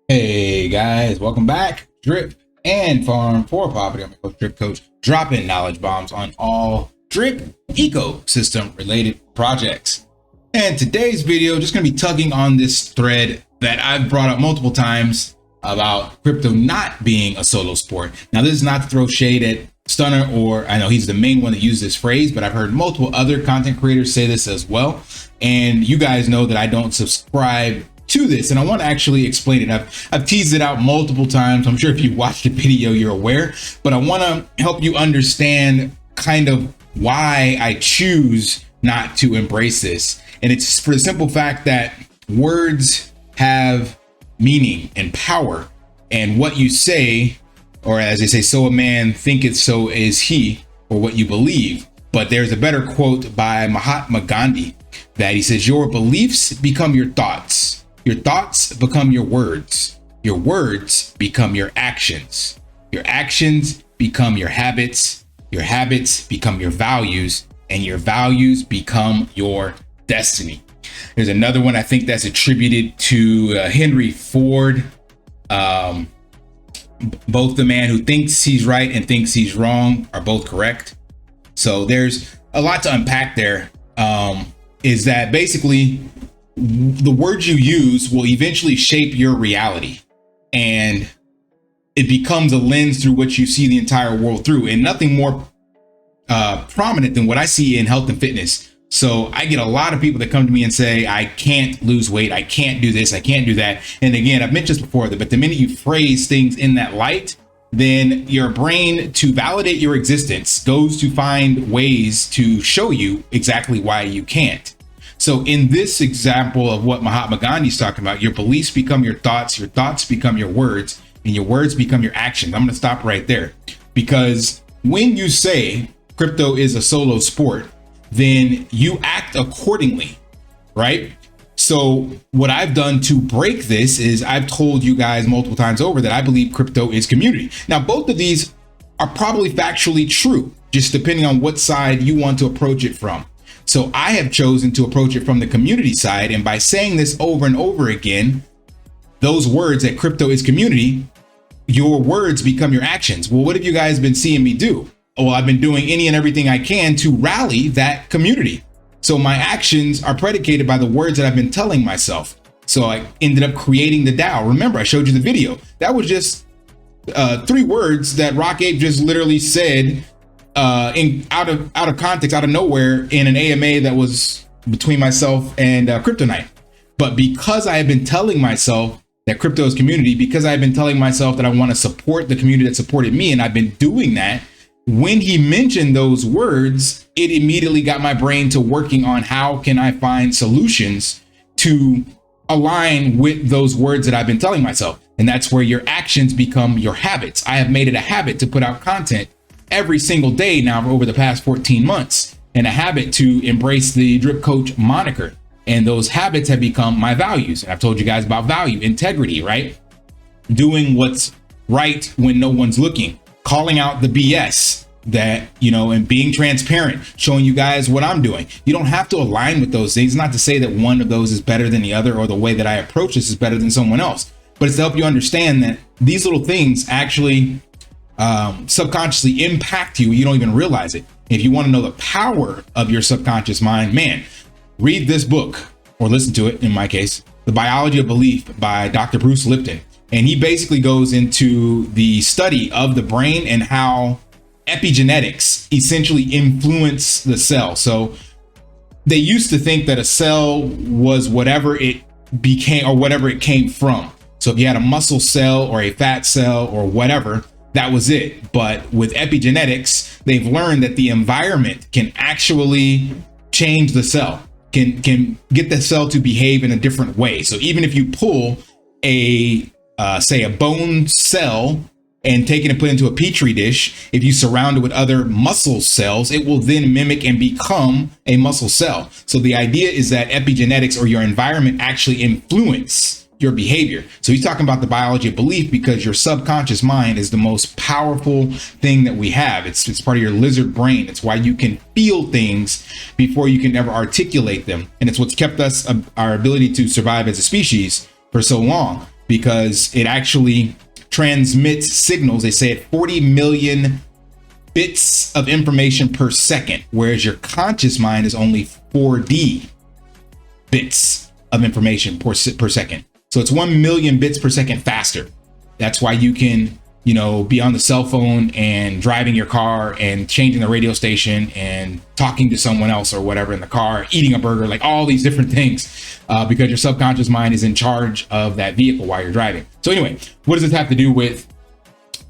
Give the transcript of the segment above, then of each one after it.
Hey guys, welcome back. Drip and Farm for Property. I'm your coach, Drip Coach, dropping knowledge bombs on all drip ecosystem related projects. And today's video, just going to be tugging on this thread that I've brought up multiple times about crypto not being a solo sport. Now, this is not to throw shade at Stunner, or I know he's the main one that used this phrase, but I've heard multiple other content creators say this as well. And you guys know that I don't subscribe to this, and I want to actually explain it. I've teased it out multiple times. I'm sure if you watched the video, you're aware, but I want to help you understand kind of why I choose not to embrace this. And it's for the simple fact that words have meaning and power, and what you say, or as they say, so a man thinketh, so is he, or what you believe. But there's a better quote by Mahatma Gandhi that he says, your beliefs become your thoughts. Your thoughts become your words become your actions become your habits become your values, and your values become your destiny. There's another one I think that's attributed to Henry Ford. Both the man who thinks he's right and thinks he's wrong are both correct. So there's a lot to unpack there. Is that basically the words you use will eventually shape your reality, and it becomes a lens through which you see the entire world through, and nothing more prominent than what I see in health and fitness. So I get a lot of people that come to me and say, I can't lose weight, I can't do this, I can't do that. And again, I've mentioned this before, but the minute you phrase things in that light, then your brain, to validate your existence, goes to find ways to show you exactly why you can't. So in this example of what Mahatma Gandhi is talking about, your beliefs become your thoughts become your words, and your words become your actions. I'm going to stop right there, because when you say crypto is a solo sport, then you act accordingly, right? So what I've done to break this is I've told you guys multiple times over that I believe crypto is community. Now, both of these are probably factually true, just depending on what side you want to approach it from. So I have chosen to approach it from the community side. And by saying this over and over again, those words that crypto is community, your words become your actions. Well, what have you guys been seeing me do? Well, I've been doing any and everything I can to rally that community. So my actions are predicated by the words that I've been telling myself. So I ended up creating the DAO. Remember, I showed you the video. That was just 3 words that Rock Ape just literally said out of context, out of nowhere, in an AMA that was between myself and Kryptonite. But because I have been telling myself that crypto is community, because I've been telling myself that I want to support the community that supported me, and I've been doing that, when he mentioned those words, it immediately got my brain to working on how can I find solutions to align with those words that I've been telling myself. And that's where your actions become your habits. I have made it a habit to put out content every single day now over the past 14 months, and a habit to embrace the Drip Coach moniker. And those habits have become my values. And I've told you guys about value, integrity, right? Doing what's right when no one's looking, calling out the BS that, and being transparent, showing you guys what I'm doing. You don't have to align with those things. Not to say that one of those is better than the other, or the way that I approach this is better than someone else, but it's to help you understand that these little things actually subconsciously impact you. You don't even realize it. If you want to know the power of your subconscious mind, man, read this book, or listen to it in my case, The Biology of Belief by Dr. Bruce Lipton. And he basically goes into the study of the brain and how epigenetics essentially influence the cell. So they used to think that a cell was whatever it became or whatever it came from. So if you had a muscle cell or a fat cell or whatever, that was it. But with epigenetics, they've learned that the environment can actually change the cell, can get the cell to behave in a different way. So even if you pull say a bone cell and take it and put it into a petri dish, if you surround it with other muscle cells, it will then mimic and become a muscle cell. So the idea is that epigenetics, or your environment, actually influence your behavior. So he's talking about the biology of belief, because your subconscious mind is the most powerful thing that we have. It's part of your lizard brain. It's why you can feel things before you can ever articulate them. And it's what's kept us our ability to survive as a species for so long. because it actually transmits signals. They say at 40 million bits of information per second, whereas your conscious mind is only 4D bits of information per second. So it's 1 million bits per second faster. That's why you can, you know, be on the cell phone and driving your car and changing the radio station and talking to someone else or whatever in the car, eating a burger, like all these different things, because your subconscious mind is in charge of that vehicle while you're driving. So anyway, what does this have to do with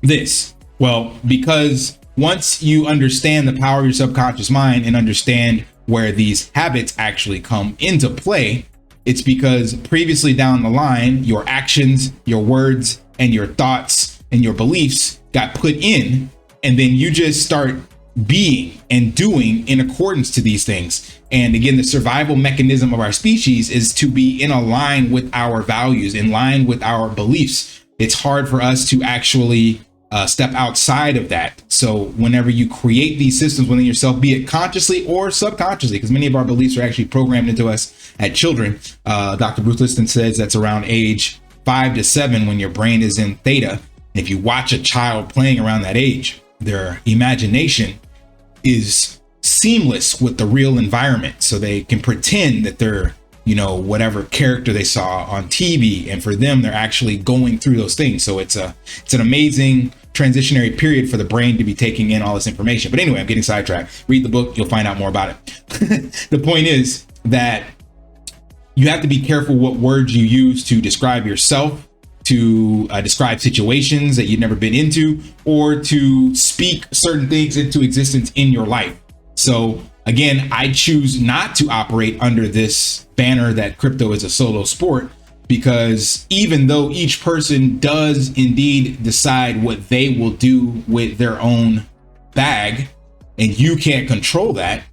this? Well, because once you understand the power of your subconscious mind and understand where these habits actually come into play, it's because previously down the line, your actions, your words, and your thoughts and your beliefs got put in, and then you just start being and doing in accordance to these things. And again, the survival mechanism of our species is to be in line with our values, in line with our beliefs. It's hard for us to actually step outside of that. So whenever you create these systems within yourself, be it consciously or subconsciously, because many of our beliefs are actually programmed into us at children. Dr. Bruce Liston says that's around age 5 to 7 when your brain is in theta. And if you watch a child playing around that age, their imagination is seamless with the real environment. So they can pretend that they're, you know, whatever character they saw on TV. And for them, they're actually going through those things. So it's an amazing transitionary period for the brain to be taking in all this information. But anyway, I'm getting sidetracked. Read the book, you'll find out more about it. The point is that you have to be careful what words you use to describe yourself, to describe situations that you've never been into, or to speak certain things into existence in your life. So again, I choose not to operate under this banner that crypto is a solo sport, because even though each person does indeed decide what they will do with their own bag, and you can't control that,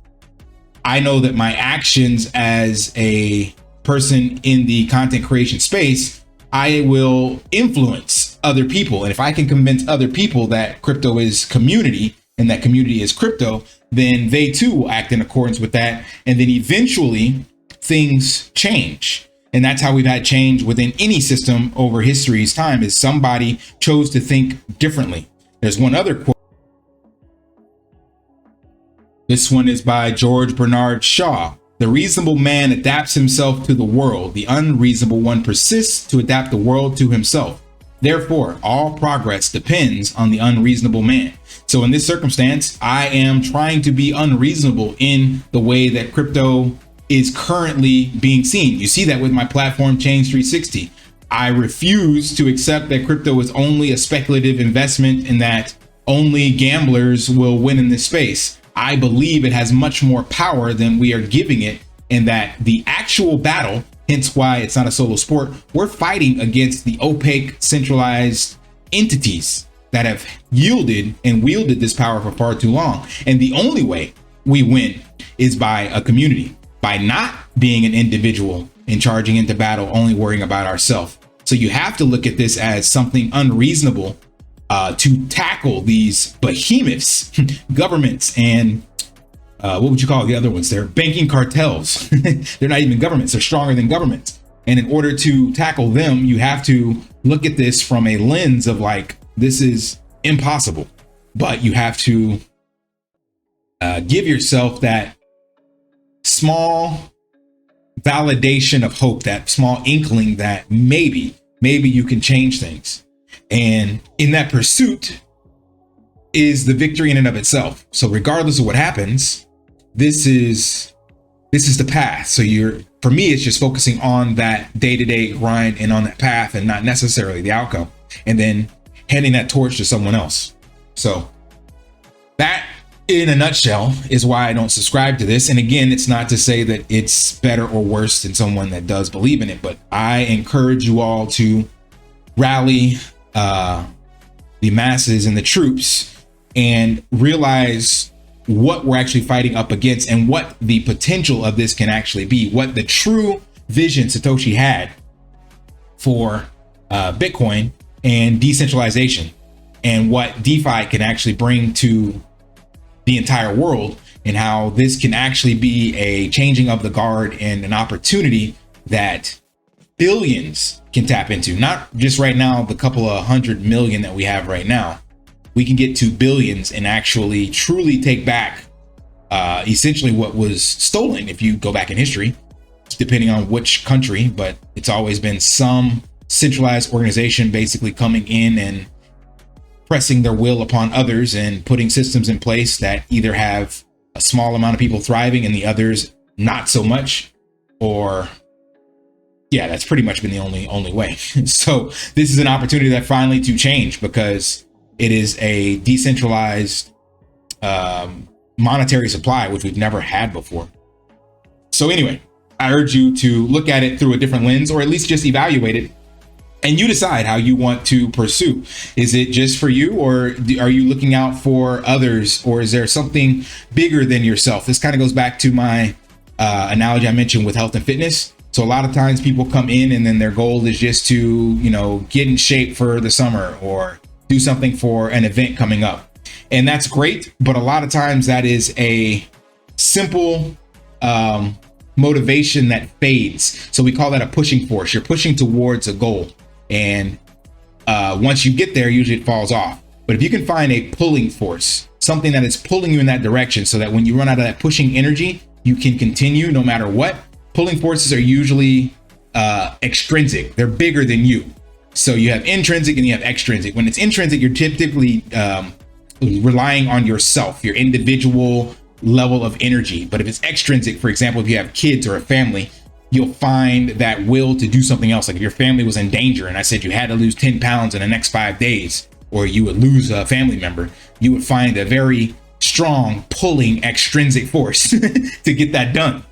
I know that my actions as a person in the content creation space, I will influence other people. And if I can convince other people that crypto is community and that community is crypto, then they too will act in accordance with that. And then eventually things change. And that's how we've had change within any system over history's time, is somebody chose to think differently. There's one other quote. This one is by George Bernard Shaw. The reasonable man adapts himself to the world. The unreasonable one persists to adapt the world to himself. Therefore, all progress depends on the unreasonable man. So in this circumstance, I am trying to be unreasonable in the way that crypto is currently being seen. You see that with my platform, Change 360. I refuse to accept that crypto is only a speculative investment and that only gamblers will win in this space. I believe it has much more power than we are giving it, and that the actual battle, hence why it's not a solo sport, we're fighting against the opaque, centralized entities that have yielded and wielded this power for far too long. And the only way we win is by a community, by not being an individual and charging into battle, only worrying about ourselves. So you have to look at this as something unreasonable to tackle these behemoths, governments, and what would you call the other ones? They're banking cartels. They're not even governments. They're stronger than governments. And in order to tackle them, you have to look at this from a lens of like, this is impossible. But you have to give yourself that small validation of hope, that small inkling that maybe you can change things. And in that pursuit is the victory in and of itself. So regardless of what happens, this is the path. So for me, it's just focusing on that day-to-day grind and on that path, and not necessarily the outcome, and then handing that torch to someone else. So that, in a nutshell, is why I don't subscribe to this. And again, it's not to say that it's better or worse than someone that does believe in it, but I encourage you all to rally the masses and the troops and realize what we're actually fighting up against and what the potential of this can actually be, what the true vision Satoshi had for Bitcoin and decentralization, and what DeFi can actually bring to the entire world, and how this can actually be a changing of the guard and an opportunity that billions can tap into. Not just right now, the couple of 100 million that we have right now. We can get to billions and actually truly take back essentially what was stolen. If you go back in history, depending on which country, but it's always been some centralized organization basically coming in and pressing their will upon others and putting systems in place that either have a small amount of people thriving and the others not so much, or yeah, that's pretty much been the only way. So this is an opportunity that finally to change, because it is a decentralized monetary supply, which we've never had before. So anyway, I urge you to look at it through a different lens, or at least just evaluate it, and you decide how you want to pursue. Is it just for you, or are you looking out for others, or is there something bigger than yourself? This kind of goes back to my analogy I mentioned with health and fitness. So a lot of times people come in and then their goal is just to, get in shape for the summer or do something for an event coming up. And that's great. But a lot of times that is a simple motivation that fades. So we call that a pushing force. You're pushing towards a goal. And once you get there, usually it falls off. But if you can find a pulling force, something that is pulling you in that direction, so that when you run out of that pushing energy, you can continue no matter what. Pulling forces are usually extrinsic. They're bigger than you. So you have intrinsic and you have extrinsic. When it's intrinsic, you're typically relying on yourself, your individual level of energy. But if it's extrinsic, for example, if you have kids or a family, you'll find that will to do something else. Like if your family was in danger and I said you had to lose 10 pounds in the next 5 days, or you would lose a family member, you would find a very strong pulling extrinsic force to get that done.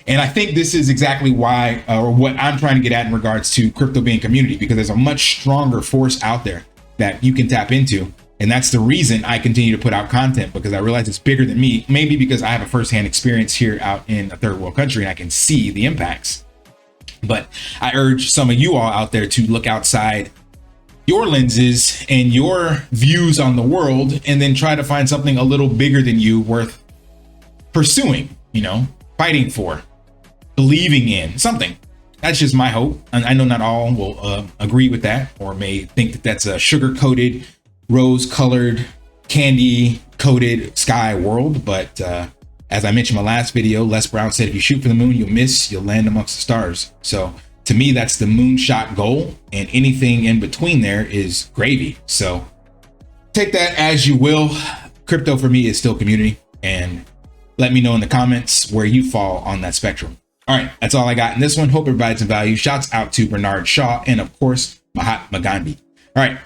And I think this is exactly why, or what I'm trying to get at in regards to crypto being community, because there's a much stronger force out there that you can tap into. And that's the reason I continue to put out content, because I realize it's bigger than me, maybe because I have a firsthand experience here out in a third world country and I can see the impacts. But I urge some of you all out there to look outside your lenses and your views on the world, and then try to find something a little bigger than you worth pursuing, fighting for, believing in something. That's just my hope. And I know not all will agree with that, or may think that that's a sugar-coated, rose-colored, candy-coated sky world. But as I mentioned in my last video, Les Brown said, if you shoot for the moon, you'll miss, you'll land amongst the stars. So to me, that's the moonshot goal, and anything in between there is gravy. So take that as you will. Crypto for me is still community, and let me know in the comments where you fall on that spectrum. All right, that's all I got in this one. Hope it provides some value. Shouts out to Bernard Shaw and, of course, Mahatma Gandhi. All right,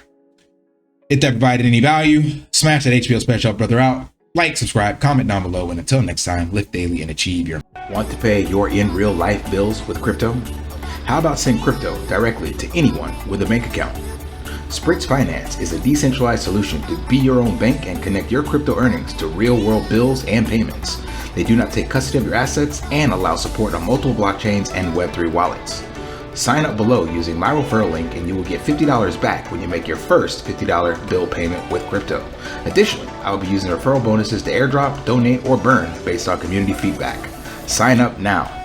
if that provided any value, smash that HBO special, brother out. Like, subscribe, comment down below, and until next time, live daily and achieve your... Want to pay your in real life bills with crypto? How about send crypto directly to anyone with a bank account? Spritz Finance is a decentralized solution to be your own bank and connect your crypto earnings to real-world bills and payments. They do not take custody of your assets and allow support on multiple blockchains and Web3 wallets. Sign up below using my referral link and you will get $50 back when you make your first $50 bill payment with crypto. Additionally, I will be using referral bonuses to airdrop, donate, or burn based on community feedback. Sign up now.